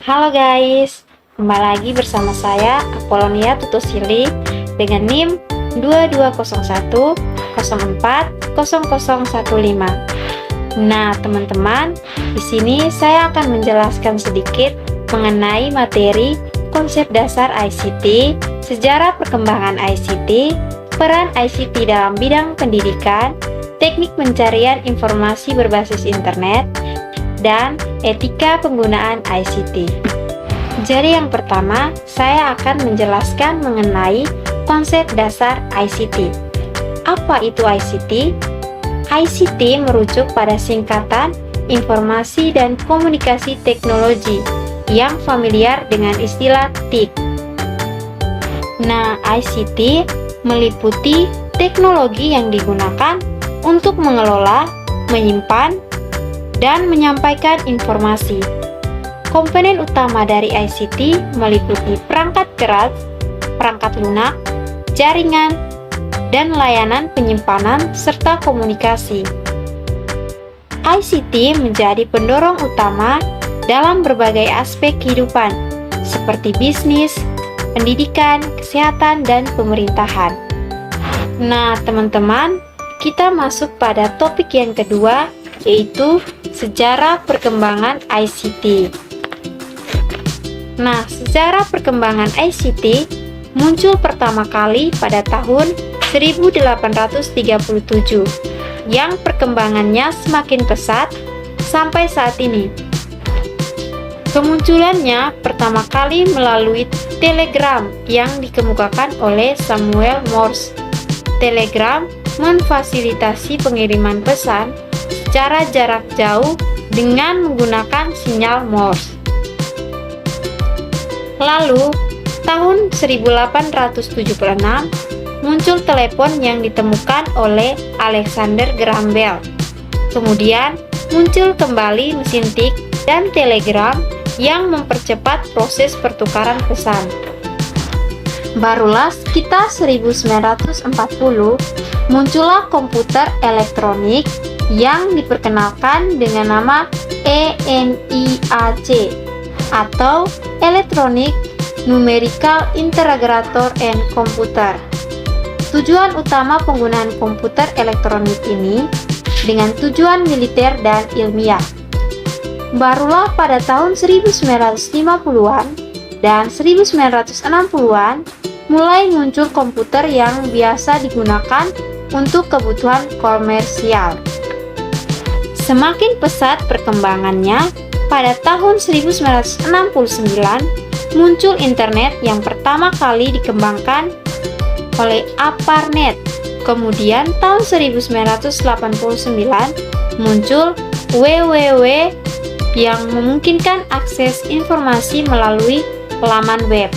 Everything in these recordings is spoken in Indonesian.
Halo guys, kembali lagi bersama saya Apolonia Tutosili dengan NIM 2201040015. Nah, teman-teman, di sini saya akan menjelaskan sedikit mengenai materi konsep dasar ICT, sejarah perkembangan ICT, peran ICT dalam bidang pendidikan, teknik pencarian informasi berbasis internet, dan etika penggunaan ICT. Jadi yang pertama, saya akan menjelaskan mengenai konsep dasar ICT. Apa itu ICT? ICT merujuk pada singkatan Informasi dan Komunikasi Teknologi yang familiar dengan istilah TIK. Nah, ICT meliputi teknologi yang digunakan untuk mengelola, menyimpan, dan menyampaikan informasi. Komponen utama dari ICT meliputi perangkat keras, perangkat lunak, jaringan, dan layanan penyimpanan serta komunikasi. ICT menjadi pendorong utama dalam berbagai aspek kehidupan, seperti bisnis, pendidikan, kesehatan, dan pemerintahan. Nah, teman-teman, kita masuk pada topik yang kedua, yaitu sejarah perkembangan ICT. Nah, sejarah perkembangan ICT muncul pertama kali pada tahun 1837, yang perkembangannya semakin pesat sampai saat ini. Kemunculannya pertama kali melalui telegram yang dikemukakan oleh Samuel Morse. Telegram memfasilitasi pengiriman pesan secara jarak jauh dengan menggunakan sinyal Morse. Lalu, tahun 1876 muncul telepon yang ditemukan oleh Alexander Graham Bell. Kemudian muncul kembali mesin tik dan telegram yang mempercepat proses pertukaran pesan. Barulah sekitar 1940 muncullah komputer elektronik yang diperkenalkan dengan nama ENIAC atau Electronic Numerical Integrator and Computer. Tujuan utama penggunaan komputer elektronik ini dengan tujuan militer dan ilmiah. Barulah pada tahun 1950-an dan 1960-an mulai muncul komputer yang biasa digunakan untuk kebutuhan komersial. Semakin pesat perkembangannya, pada tahun 1969 muncul internet yang pertama kali dikembangkan oleh ARPANET. Kemudian tahun 1989 muncul www yang memungkinkan akses informasi melalui laman web.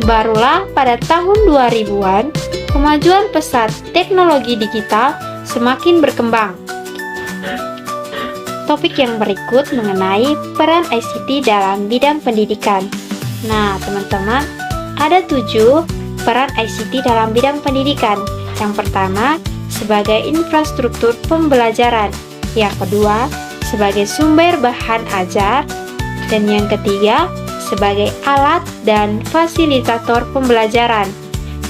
Barulah pada tahun 2000-an, kemajuan pesat teknologi digital semakin berkembang. Topik yang berikut mengenai peran ICT dalam bidang pendidikan. Nah, teman-teman, ada 7 peran ICT dalam bidang pendidikan. Yang pertama, sebagai infrastruktur pembelajaran. Yang kedua, sebagai sumber bahan ajar. Dan yang ketiga, sebagai alat dan fasilitator pembelajaran.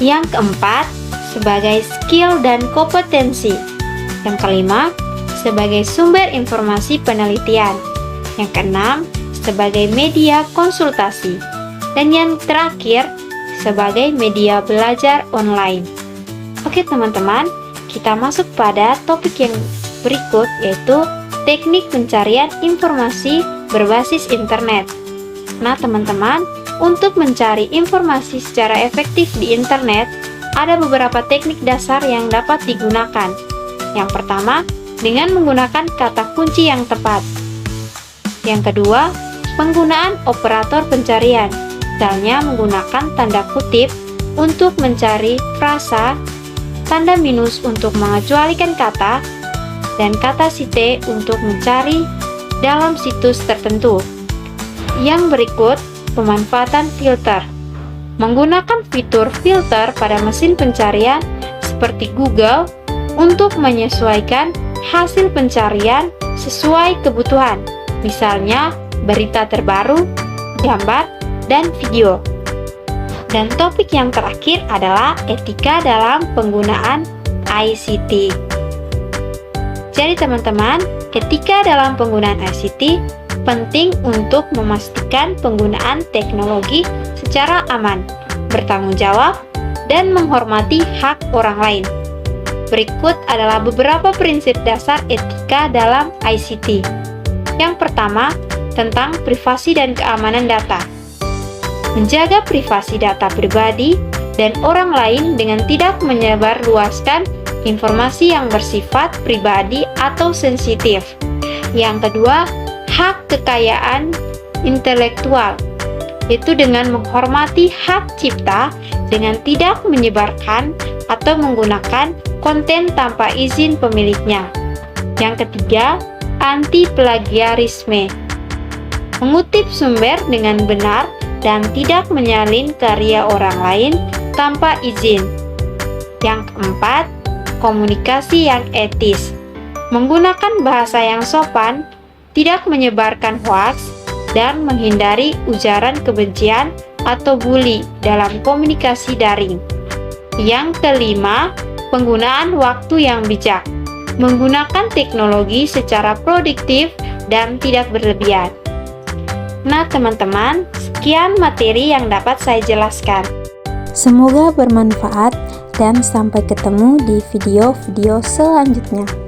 Yang keempat, sebagai skill dan kompetensi. Yang kelima, sebagai sumber informasi penelitian. Yang keenam, sebagai media konsultasi. Dan yang terakhir, sebagai media belajar online. Oke teman-teman, kita masuk pada topik yang berikut, yaitu teknik pencarian informasi berbasis internet. Nah teman-teman, untuk mencari informasi secara efektif di internet, ada beberapa teknik dasar yang dapat digunakan. Yang pertama, dengan menggunakan kata kunci yang tepat. Yang kedua, penggunaan operator pencarian, misalnya menggunakan tanda kutip untuk mencari frasa, tanda minus untuk mengecualikan kata, dan kata site untuk mencari dalam situs tertentu. Yang berikut, pemanfaatan filter. Menggunakan fitur filter pada mesin pencarian seperti Google untuk menyesuaikan hasil pencarian sesuai kebutuhan, misalnya berita terbaru, gambar, dan video. Dan topik yang terakhir adalah etika dalam penggunaan ICT. Jadi teman-teman, etika dalam penggunaan ICT penting untuk memastikan penggunaan teknologi secara aman, bertanggung jawab, dan menghormati hak orang lain. Berikut adalah beberapa prinsip dasar etika dalam ICT. Yang pertama, tentang privasi dan keamanan data. Menjaga privasi data pribadi dan orang lain dengan tidak menyebarluaskan informasi yang bersifat pribadi atau sensitif. Yang kedua, hak kekayaan intelektual, yaitu dengan menghormati hak cipta dengan tidak menyebarkan atau menggunakan konten tanpa izin pemiliknya. Yang ketiga, anti-plagiarisme, mengutip sumber dengan benar dan tidak menyalin karya orang lain tanpa izin. Yang keempat, komunikasi yang etis, menggunakan bahasa yang sopan, tidak menyebarkan hoaks, dan menghindari ujaran kebencian atau bully dalam komunikasi daring. Yang kelima, penggunaan waktu yang bijak, menggunakan teknologi secara produktif dan tidak berlebihan. Nah teman-teman, sekian materi yang dapat saya jelaskan. Semoga bermanfaat dan sampai ketemu di video-video selanjutnya.